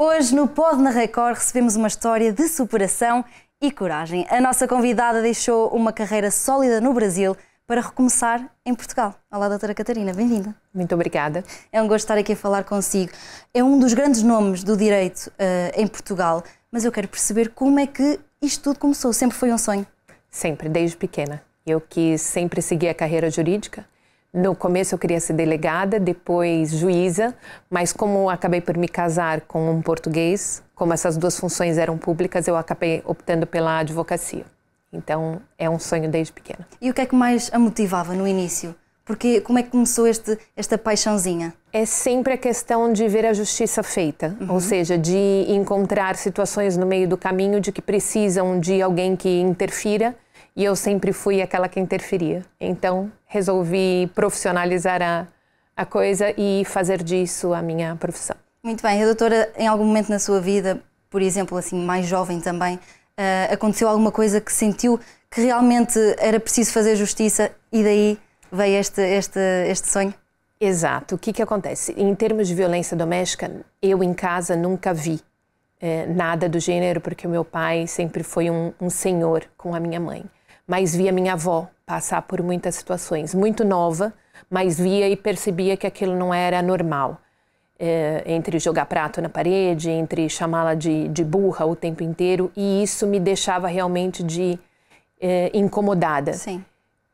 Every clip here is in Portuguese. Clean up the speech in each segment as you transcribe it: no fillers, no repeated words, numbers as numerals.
Hoje no Pod na Record recebemos uma história de superação e coragem. A nossa convidada deixou uma carreira sólida no Brasil para recomeçar em Portugal. Olá, doutora Catarina, bem-vinda. Muito obrigada. É um gosto estar aqui a falar consigo. É um dos grandes nomes do direito em Portugal, mas eu quero perceber como é que isto tudo começou. Sempre foi um sonho? Sempre, desde pequena. Eu quis sempre seguir a carreira jurídica. No começo eu queria ser delegada, depois juíza, mas como acabei por me casar com um português, como essas duas funções eram públicas, eu acabei optando pela advocacia. Então, é um sonho desde pequena. E o que é que mais a motivava no início? Porque como é que começou esta paixãozinha? É sempre a questão de ver a justiça feita, ou seja, de encontrar situações no meio do caminho de que precisam de alguém que interfira, e eu sempre fui aquela que interferia. Então, resolvi profissionalizar a coisa e fazer disso a minha profissão. Muito bem. A doutora, em algum momento na sua vida, por exemplo, assim, mais jovem também, aconteceu alguma coisa que sentiu que realmente era preciso fazer justiça e daí veio este sonho? Exato. O que acontece? Em termos de violência doméstica, eu em casa nunca vi nada do gênero, porque o meu pai sempre foi um senhor com a minha mãe. Mas via minha avó passar por muitas situações, muito nova, mas via e percebia que aquilo não era normal. Entre jogar prato na parede, entre chamá-la de burra o tempo inteiro, e isso me deixava realmente incomodada. Sim.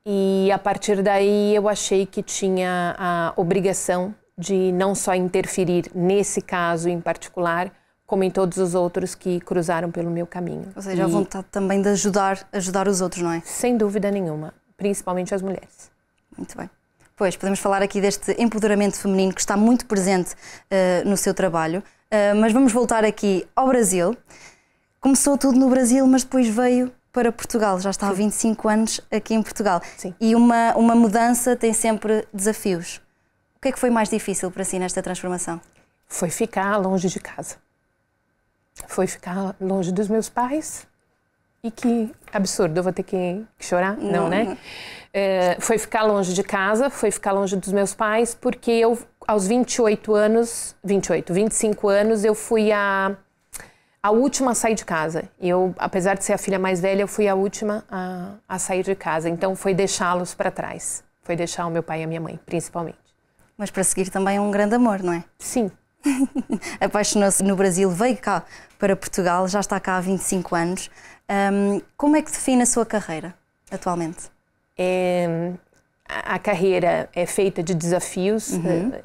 E a partir daí eu achei que tinha a obrigação de não só interferir nesse caso em particular, como em todos os outros que cruzaram pelo meu caminho. Ou seja, a vontade também de ajudar os outros, não é? Sem dúvida nenhuma, principalmente as mulheres. Muito bem. Pois, podemos falar aqui deste empoderamento feminino que está muito presente no seu trabalho, mas vamos voltar aqui ao Brasil. Começou tudo no Brasil, mas depois veio para Portugal. Já está há 25 anos aqui em Portugal. Sim. E uma mudança tem sempre desafios. O que é que foi mais difícil para si nesta transformação? Foi ficar longe de casa. Foi ficar longe dos meus pais. E que absurdo, eu vou ter que chorar? Não, né? Foi ficar longe de casa, foi ficar longe dos meus pais, porque eu, aos 25 anos, eu fui a última a sair de casa. Eu, apesar de ser a filha mais velha, eu fui a última a sair de casa. Então, foi deixá-los para trás. Foi deixar o meu pai e a minha mãe, principalmente. Mas para seguir também um grande amor, não é? Sim. Apaixonou-se no Brasil, veio cá para Portugal, já está cá há 25 anos. Como é que define a sua carreira atualmente? A carreira é feita de desafios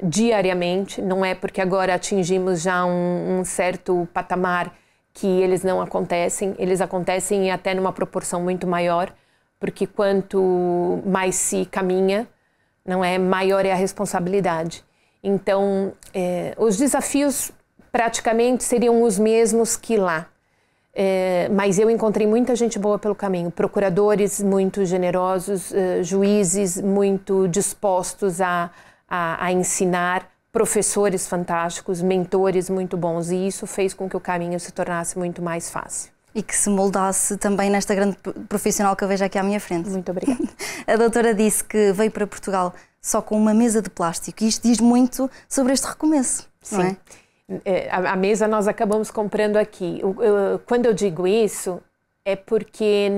diariamente, não é porque agora atingimos já um certo patamar que eles não acontecem, eles acontecem até numa proporção muito maior, porque quanto mais se caminha, não é, maior é a responsabilidade. Então, os desafios praticamente seriam os mesmos que lá. Mas eu encontrei muita gente boa pelo caminho, procuradores muito generosos, juízes muito dispostos a ensinar, professores fantásticos, mentores muito bons, e isso fez com que o caminho se tornasse muito mais fácil. E que se moldasse também nesta grande profissional que eu vejo aqui à minha frente. Muito obrigada. A doutora disse que veio para Portugal só com uma mesa de plástico, e isto diz muito sobre este recomeço, não é? A mesa nós acabamos comprando aqui. Quando eu digo isso, é porque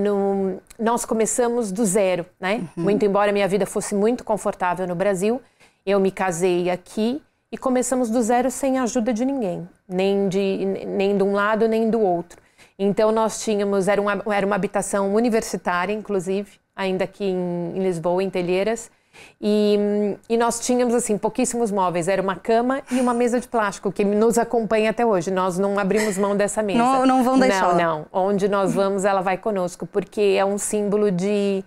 nós começamos do zero, né? Muito embora minha vida fosse muito confortável no Brasil, eu me casei aqui e começamos do zero sem a ajuda de ninguém, nem de um lado nem do outro. Então nós tínhamos, era uma habitação universitária, inclusive, ainda aqui em Lisboa, em Telheiras, e nós tínhamos assim pouquíssimos móveis, era uma cama e uma mesa de plástico que nos acompanha até hoje. Nós não abrimos mão dessa mesa. Não vão deixar. Não. Onde nós vamos, ela vai conosco, porque é um símbolo de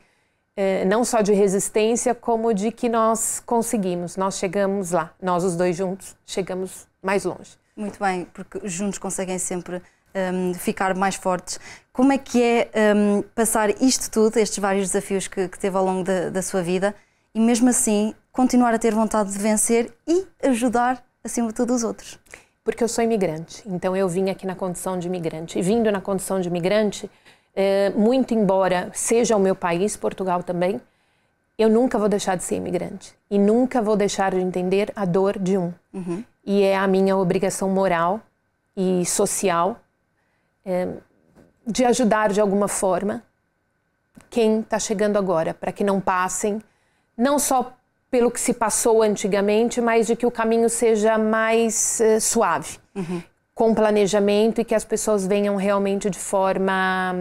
não só de resistência, como de que nós conseguimos. Nós chegamos lá, nós os dois juntos chegamos mais longe. Muito bem, porque juntos conseguem sempre ficar mais fortes. Como é que é passar isto tudo, estes vários desafios que teve ao longo da sua vida, e mesmo assim continuar a ter vontade de vencer e ajudar, acima de tudo, os outros? Porque eu sou imigrante, então eu vim aqui na condição de imigrante. E vindo na condição de imigrante, muito embora seja o meu país, Portugal também, eu nunca vou deixar de ser imigrante. E nunca vou deixar de entender a dor de um. E é a minha obrigação moral e social, de ajudar de alguma forma quem está chegando agora, para que não passem, não só pelo que se passou antigamente, mas de que o caminho seja mais suave, com planejamento, e que as pessoas venham realmente de forma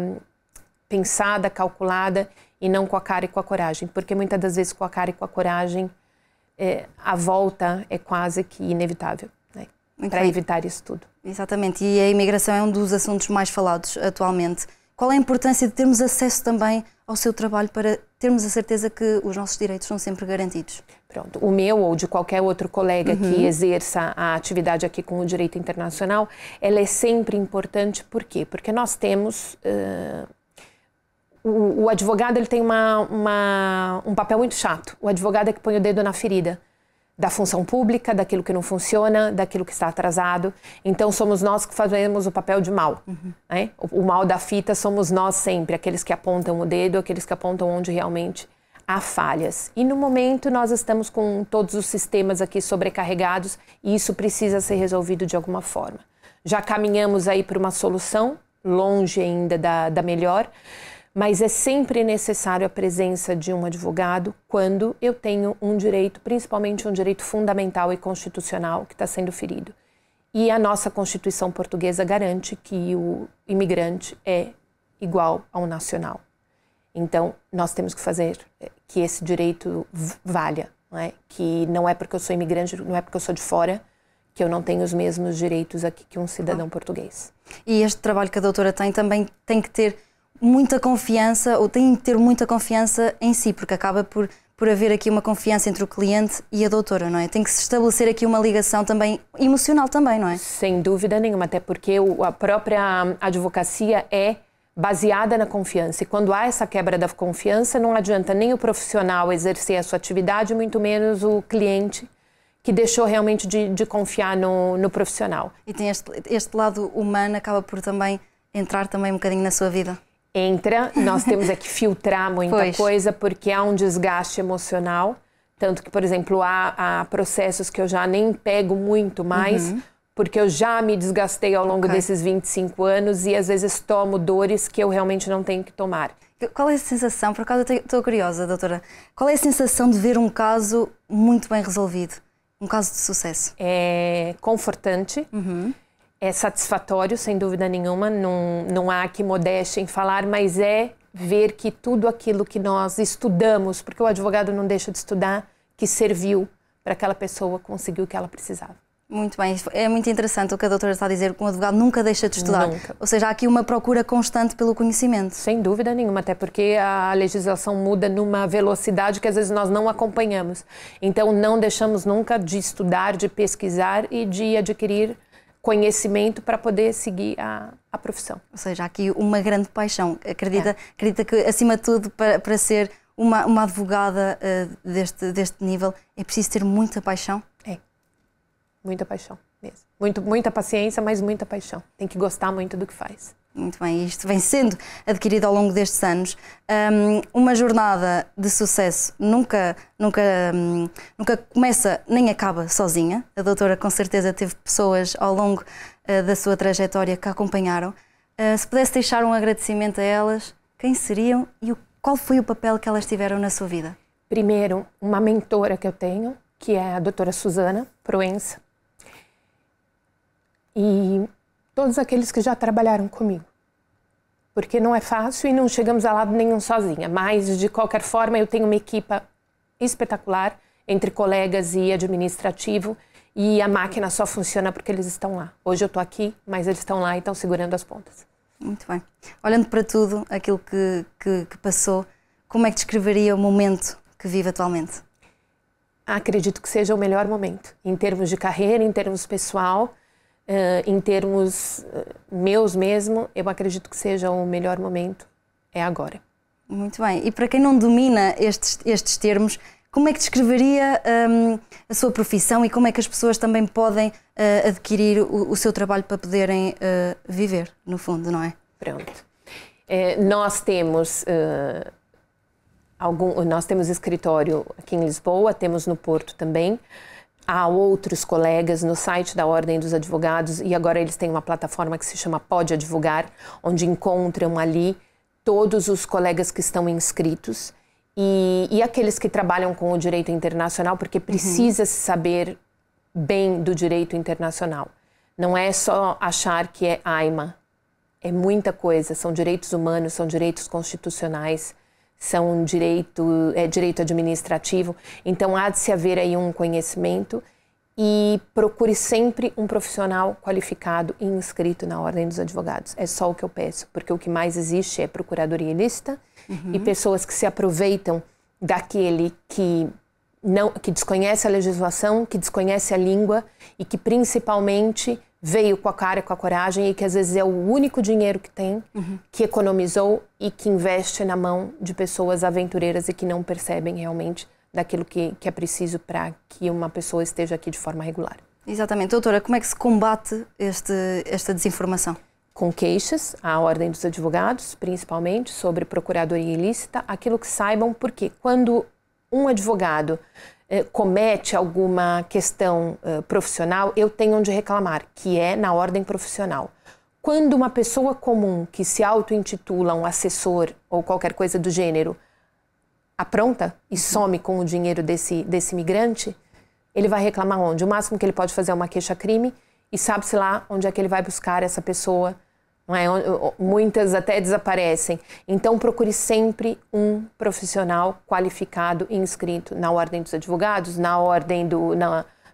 pensada, calculada, e não com a cara e com a coragem, porque muitas das vezes com a cara e com a coragem a volta é quase que inevitável, né? Para evitar isso tudo. Exatamente, e a imigração é um dos assuntos mais falados atualmente. Qual é a importância de termos acesso também ao seu trabalho para termos a certeza que os nossos direitos são sempre garantidos? Pronto, o meu ou de qualquer outro colega que exerça a atividade aqui com o direito internacional, ela é sempre importante. Por quê? Porque nós temos... O advogado, ele tem um papel muito chato. O advogado é que põe o dedo na ferida da função pública, daquilo que não funciona, daquilo que está atrasado. Então, somos nós que fazemos o papel de mal. Né? O mal da fita somos nós sempre, aqueles que apontam o dedo, aqueles que apontam onde realmente há falhas. E, no momento, nós estamos com todos os sistemas aqui sobrecarregados e isso precisa ser resolvido de alguma forma. Já caminhamos aí para uma solução, longe ainda da melhor, mas é sempre necessário a presença de um advogado quando eu tenho um direito, principalmente um direito fundamental e constitucional que está sendo ferido. E a nossa Constituição portuguesa garante que o imigrante é igual ao nacional. Então, nós temos que fazer que esse direito valha, não é? Que não é porque eu sou imigrante, não é porque eu sou de fora, que eu não tenho os mesmos direitos aqui que um cidadão português. E este trabalho que a doutora tem também tem que ter muita confiança, ou tem que ter muita confiança em si, porque acaba por haver aqui uma confiança entre o cliente e a doutora, não é? Tem que se estabelecer aqui uma ligação também emocional também, não é? Sem dúvida nenhuma, até porque a própria advocacia é baseada na confiança. E quando há essa quebra da confiança, não adianta nem o profissional exercer a sua atividade, muito menos o cliente que deixou realmente de confiar no profissional. E tem este lado humano, acaba por também entrar também um bocadinho na sua vida. Entra, nós temos que filtrar muita coisa, porque há um desgaste emocional, tanto que, por exemplo, há processos que eu já nem pego muito mais, porque eu já me desgastei ao longo desses 25 anos e às vezes tomo dores que eu realmente não tenho que tomar. Qual é a sensação, por acaso eu estou curiosa, doutora, qual é a sensação de ver um caso muito bem resolvido, um caso de sucesso? É confortante. É satisfatório, sem dúvida nenhuma, não há aqui modéstia em falar, mas é ver que tudo aquilo que nós estudamos, porque o advogado não deixa de estudar, que serviu para aquela pessoa conseguir o que ela precisava. Muito bem, é muito interessante o que a doutora está a dizer, que um advogado nunca deixa de estudar. Nunca. Ou seja, há aqui uma procura constante pelo conhecimento. Sem dúvida nenhuma, até porque a legislação muda numa velocidade que às vezes nós não acompanhamos. Então, não deixamos nunca de estudar, de pesquisar e de adquirir conhecimento para poder seguir a profissão. Ou seja, há aqui uma grande paixão. Acredita que, acima de tudo, para ser uma advogada deste nível, é preciso ter muita paixão? É, muita paixão mesmo. Muita paciência, mas muita paixão. Tem que gostar muito do que faz. Muito bem, isto vem sendo adquirido ao longo destes anos. Uma jornada de sucesso nunca começa nem acaba sozinha. A doutora com certeza teve pessoas ao longo da sua trajetória que a acompanharam. Se pudesse deixar um agradecimento a elas, quem seriam e qual foi o papel que elas tiveram na sua vida? Primeiro, uma mentora que eu tenho, que é a doutora Susana Proença. E todos aqueles que já trabalharam comigo. Porque não é fácil e não chegamos a lado nenhum sozinha. Mas, de qualquer forma, eu tenho uma equipa espetacular entre colegas e administrativo. E a máquina só funciona porque eles estão lá. Hoje eu estou aqui, mas eles estão lá e estão segurando as pontas. Muito bem. Olhando para tudo, aquilo que passou, como é que descreveria o momento que vive atualmente? Acredito que seja o melhor momento. Em termos de carreira, em termos pessoal... em termos meus mesmo, eu acredito que seja o melhor momento, é agora. Muito bem. E para quem não domina estes termos, como é que descreveria a sua profissão e como é que as pessoas também podem adquirir o seu trabalho para poderem viver, no fundo, não é? Pronto. Nós temos escritório aqui em Lisboa, temos no Porto também. há outros colegas no site da Ordem dos Advogados, e agora eles têm uma plataforma que se chama Pode Advogar, onde encontram ali todos os colegas que estão inscritos e aqueles que trabalham com o direito internacional, porque precisa se saber bem do direito internacional. Não é só achar que é AIMA, é muita coisa, são direitos humanos, são direitos constitucionais, são direito administrativo, então há de se haver aí um conhecimento e procure sempre um profissional qualificado e inscrito na Ordem dos Advogados. É só o que eu peço, porque o que mais existe é procuradoria ilícita e pessoas que se aproveitam daquele que desconhece a legislação, que desconhece a língua e que principalmente veio com a cara e com a coragem e que às vezes é o único dinheiro que tem, que economizou e que investe na mão de pessoas aventureiras e que não percebem realmente daquilo que é preciso para que uma pessoa esteja aqui de forma regular. Exatamente. Doutora, como é que se combate esta desinformação? Com queixas à Ordem dos Advogados, principalmente, sobre procuradoria ilícita, aquilo que saibam, porque quando um advogado comete alguma questão profissional, eu tenho onde reclamar, que é na ordem profissional. Quando uma pessoa comum que se auto-intitula um assessor ou qualquer coisa do gênero apronta e some com o dinheiro desse migrante, ele vai reclamar onde? O máximo que ele pode fazer é uma queixa-crime e sabe-se lá onde é que ele vai buscar essa pessoa. Não é? Muitas até desaparecem. Então, procure sempre um profissional qualificado e inscrito na Ordem dos Advogados, na Ordem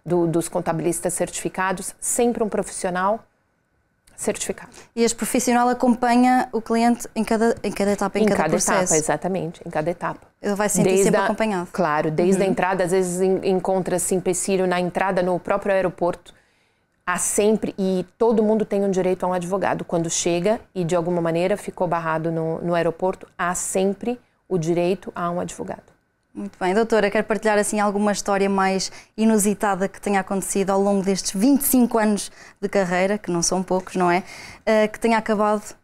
dos contabilistas certificados, sempre um profissional certificado. E este profissional acompanha o cliente em cada etapa, em cada processo? Etapa, exatamente, em cada etapa. Ele vai sentir sempre acompanhado? Claro, desde a entrada, às vezes encontra-se empecilho na entrada no próprio aeroporto. Há sempre, e todo mundo tem um direito a um advogado. Quando chega e de alguma maneira ficou barrado no aeroporto, há sempre o direito a um advogado. Muito bem. Doutora, quer partilhar assim alguma história mais inusitada que tenha acontecido ao longo destes 25 anos de carreira, que não são poucos, não é? Que tenha acabado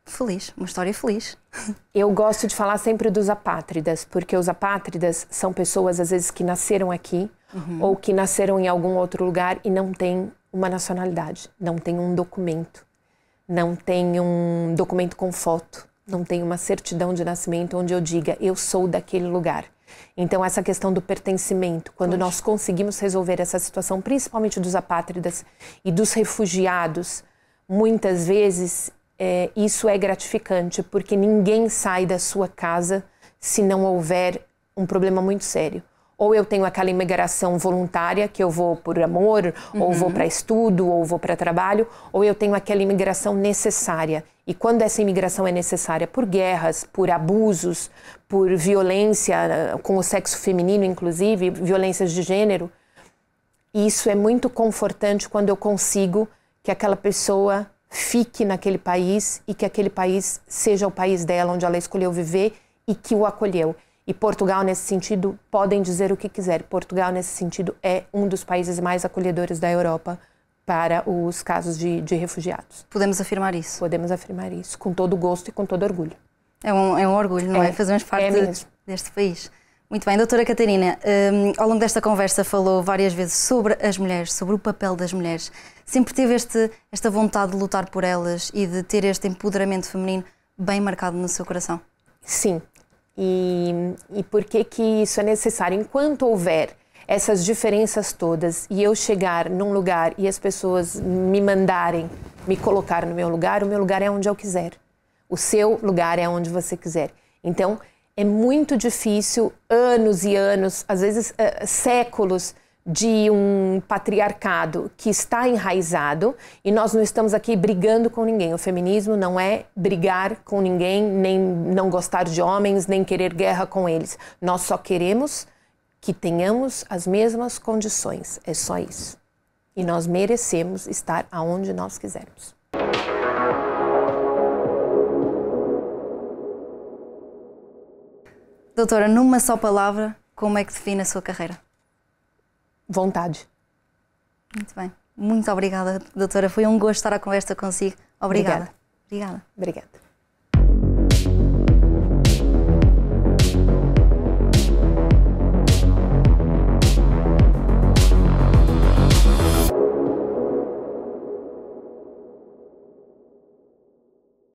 feliz, uma história feliz. Eu gosto de falar sempre dos apátridas, porque os apátridas são pessoas, às vezes, que nasceram aqui, ou que nasceram em algum outro lugar e não têm uma nacionalidade, não têm um documento, não têm um documento com foto, não tem uma certidão de nascimento onde eu diga eu sou daquele lugar. Então essa questão do pertencimento, quando nós conseguimos resolver essa situação, principalmente dos apátridas e dos refugiados, muitas vezes isso é gratificante, porque ninguém sai da sua casa se não houver um problema muito sério. Ou eu tenho aquela imigração voluntária, que eu vou por amor, ou vou para estudo, ou vou para trabalho, ou eu tenho aquela imigração necessária. E quando essa imigração é necessária por guerras, por abusos, por violência com o sexo feminino, inclusive, violências de gênero, isso é muito confortante quando eu consigo que aquela pessoa fique naquele país e que aquele país seja o país dela, onde ela escolheu viver e que o acolheu. E Portugal, nesse sentido, podem dizer o que quiser. Portugal, nesse sentido, é um dos países mais acolhedores da Europa para os casos de refugiados. Podemos afirmar isso? Podemos afirmar isso, com todo gosto e com todo orgulho. É um orgulho, não é? Fazermos parte deste país. Muito bem, doutora Catarina, ao longo desta conversa falou várias vezes sobre as mulheres, sobre o papel das mulheres. Sempre teve esta vontade de lutar por elas e de ter este empoderamento feminino bem marcado no seu coração? Sim. E por que isso é necessário? Enquanto houver essas diferenças todas e eu chegar num lugar e as pessoas me mandarem me colocar no meu lugar, o meu lugar é onde eu quiser. O seu lugar é onde você quiser. Então, é muito difícil, anos e anos, às vezes séculos, de um patriarcado que está enraizado e nós não estamos aqui brigando com ninguém. O feminismo não é brigar com ninguém, nem não gostar de homens, nem querer guerra com eles. Nós só queremos que tenhamos as mesmas condições. É só isso. E nós merecemos estar aonde nós quisermos. Doutora, numa só palavra, como é que define a sua carreira? Vontade. Muito bem. Muito obrigada, doutora. Foi um gosto estar à conversa consigo. Obrigada. Obrigada.